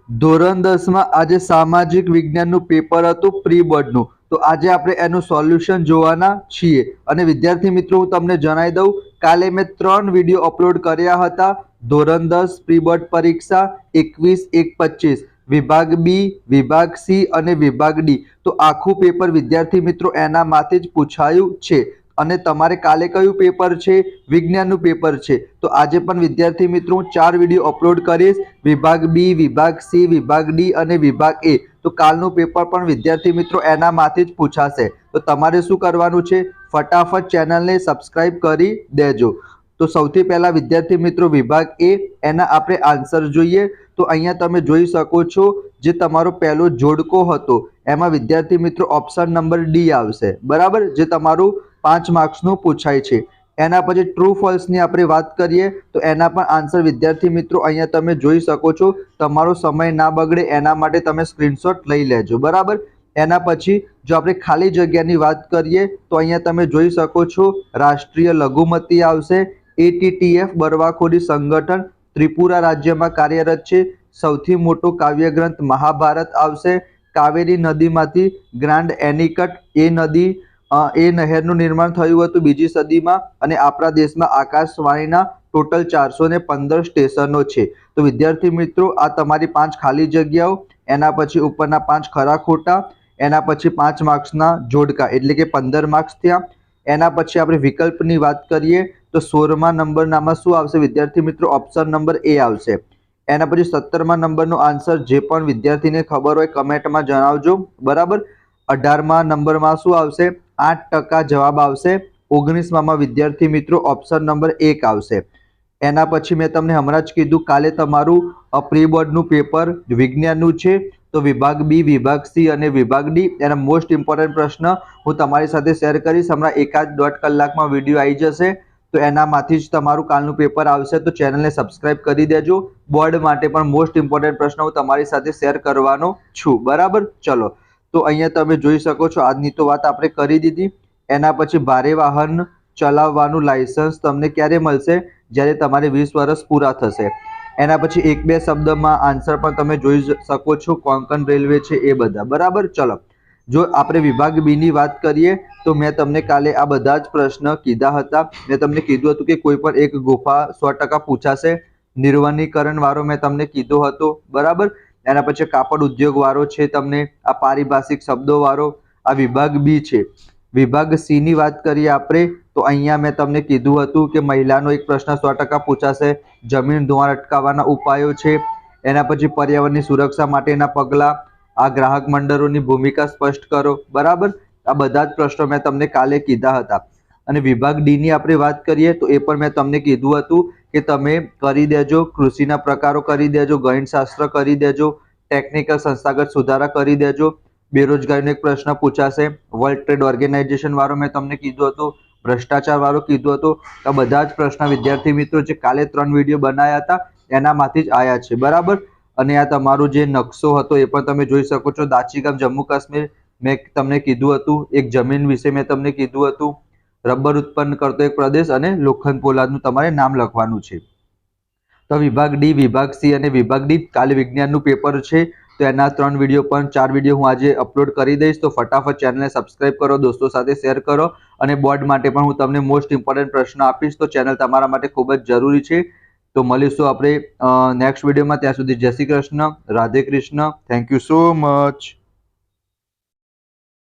ધોરણ 10 માં આજે સામાજિક વિજ્ઞાનનું પેપર હતું પ્રી બોર્ડનું. તો આજે આપણે એનું સોલ્યુશન જોવાના છીએ. અને વિદ્યાર્થી મિત્રો, હું તમને જણાવી દઉં, કાલે મેં 3 વિડીયો અપલોડ કર્યા હતા. ધોરણ 10 પ્રી બોર્ડ પરીક્ષા 21-1-25, વિભાગ બી, વિભાગ સી અને વિભાગ ડી. તો આખું પેપર વિદ્યાર્થી મિત્રો એનામાંથી જ પૂછાયું છે. અને તમારે કાલે કયું પેપર છે? વિજ્ઞાનનું પેપર છે. તો આજે પણ વિદ્યાર્થી મિત્રો હું 4 વિડીયો અપલોડ કરીશ, વિભાગ બી, વિભાગ સી, વિભાગ ડી અને વિભાગ એ. તો કાલનું પેપર પણ વિદ્યાર્થી મિત્રો એનામાંથી જ પૂછાશે. તો તમારે શું કરવાનું છે? ફટાફટ ચેનલને સબસ્ક્રાઇબ કરી દેજો. તો સૌથી પહેલા વિદ્યાર્થી મિત્રો વિભાગ એ, એના આપણે આન્સર જોઈએ. તો અહીંયા તમે જોઈ શકો છો, જે તમારો પહેલો જોડકો હતો એમાં વિદ્યાર્થી મિત્રો ઓપ્શન નંબર ડી આવશે, બરાબર, જે તમારું 5 માર્ક્સનું પૂછાય છે. એના પછી ટ્રુ ફોલ્સની આપણે વાત કરીએ તો એના પણ આન્સર વિદ્યાર્થી મિત્રો અહીંયા તમે જોઈ શકો છો. તમારો સમય ના બગડે એના માટે તમે સ્ક્રીનશોટ લઈ લેજો, બરાબર. એના પછી જો આપણે ખાલી જગ્યાની વાત કરીએ તો અહીંયા તમે જોઈ શકો છો, રાષ્ટ્રીય લઘુમતી આવશે. ATTF બળવાખોરી સંગઠન ત્રિપુરા રાજ્યમાં કાર્યરત છે. સૌથી મોટો કાવ્યગ્રંથ મહાભારત આવશે. કાવેરી નદીમાંથી ગ્રાન્ડ એનિકટ એ નહેરનું નિર્માણ થયું હતું 2જી સદીમાં. અને આપણા દેશમાં આકાશવાણીના ટોટલ 415 સ્ટેશનો છે. તો વિદ્યાર્થી મિત્રો આ તમારી 5 ખાલી જગ્યાઓ, એના પછી ઉપરના 5 ખરા ખોટા, એના પછી 5 માર્ક્સના જોડકા, એટલે કે 15 માર્ક્સ થયા. એના પછી આપણે વિકલ્પની વાત કરીએ તો 16મા નંબરનામાં શું આવશે વિદ્યાર્થી મિત્રો? ઓપ્શન નંબર એ આવશે. એના પછી 17મા નંબરનો આન્સર જે પણ વિદ્યાર્થીને ખબર હોય કમેન્ટમાં જણાવજો, બરાબર. 18મા નંબરમાં શું આવશે? 8% જવાબ આવશે. 19માં વિદ્યાર્થી મિત્રો ઓપ્શન નંબર 1 આવશે. એના પછી મેં તમને હમણાં જ કીધું, કાલે તમારું પ્રી બોર્ડનું પેપર વિજ્ઞાનનું છે. તો વિભાગ બી, વિભાગ સી અને વિભાગ ડી, એના મોસ્ટ ઇમ્પોર્ટન્ટ પ્રશ્ન હું તમારી સાથે શેર કરીશ. હમણાં 1-1.5 કલાકમાં વિડીયો આવી જશે. તો એનામાંથી જ તમારું કાલનું પેપર આવશે. તો ચેનલને સબસ્ક્રાઇબ કરી દેજો. બોર્ડ માટે પણ મોસ્ટ ઇમ્પોર્ટન્ટ પ્રશ્ન હું તમારી સાથે શેર કરવાનો છું, બરાબર. ચલો, તો અહીંયા તમે જોઈ શકો છો, આજની તો વાત આપણે કરી દીધી. એના પછી ભારે વાહન ચલાવવાનું લાયસન્સ તમને ક્યારે મળશે? જ્યારે તમારે 20 વર્ષ પૂરા થશે. એના પછી 1-2 શબ્દમાં આન્સર પણ તમે જોઈ શકો છો, કોંકણ રેલવે છે એ બધા, બરાબર. ચલો, જો આપણે વિભાગ બી ની વાત કરીએ તો મેં તમને કાલે આ બધા જ પ્રશ્ન કીધા હતા. મેં તમને કીધું હતું કે કોઈ પણ એક ગુફા 100% પૂછાશે. નિર્વનીકરણ વાળો મેં તમને કીધો હતો, બરાબર. એના પછી કાપડ ઉદ્યોગ વાળો છે, તમને આ પારિભાષિક શબ્દો વાળો આ વિભાગ બી છે. વિભાગ સી ની વાત કરીએ આપણે તો અહીંયા મેં તમને કીધું હતું કે મહિલાનો એક પ્રશ્ન 100% પૂછાશે. જમીન ધોવાણ અટકાવવાના ઉપાયો છે. એના પછી પર્યાવરણની સુરક્ષા માટેના પગલાં, આ ગ્રાહક મંડળોની ભૂમિકા સ્પષ્ટ કરો, બરાબર. આ બધા જ પ્રશ્નો મેં તમને કાલે કીધા હતા. અને વિભાગ ડી ની આપણે વાત કરીએ તો એ પણ મેં તમને કીધું હતું કે તમે કરી દેજો, કૃષિના પ્રકારો કરી દેજો, ગણિતશાસ્ત્ર કરી દેજો, ટેકનિકલ સંસ્થાગત સુધારા કરી દેજો. બેરોજગારીનો એક પ્રશ્ન પૂછાશે. વર્લ્ડ ટ્રેડ ઓર્ગેનાઇઝેશન વાળો મેં તમને કીધું હતું, ભ્રષ્ટાચાર વાળો કીધું હતું. આ બધા જ પ્રશ્ન વિદ્યાર્થી મિત્રો જે કાલે 3 વિડીયો બનાવ્યા હતા એનામાંથી જ આવ્યા છે, બરાબર. અને આ તમારો જે નકશો હતો એ પણ તમે જોઈ શકો છો. દાચીગામ જમ્મુ કાશ્મીર મેં તમને કીધું હતું. એક જમીન વિશે મેં તમને કીધું હતું. રબર ઉત્પન્ન કરતો એક પ્રદેશ અને લોખંડ પોલાદનું તમારે નામ લખવાનું છે. તો વિભાગ ડી, વિભાગ સી અને વિભાગ ડી કાલે વિજ્ઞાનનું પેપર છે. તો એના 3 વિડીયો પણ 4 વિડીયો હું આજે અપલોડ કરી દઈશ. તો ફટાફટ ચેનલને સબસ્ક્રાઇબ કરો, દોસ્તો સાથે શેર કરો. અને બોર્ડ માટે પણ હું તમને મોસ્ટ ઇમ્પોર્ટન્ટ પ્રશ્ન આપીશ. તો ચેનલ તમારા માટે ખૂબ જ જરૂરી છે. તો મળીશું આપણે નેક્સ્ટ વિડીયોમાં. ત્યાં સુધી જય Shri Krishna, Radhe Krishna. Thank you so much.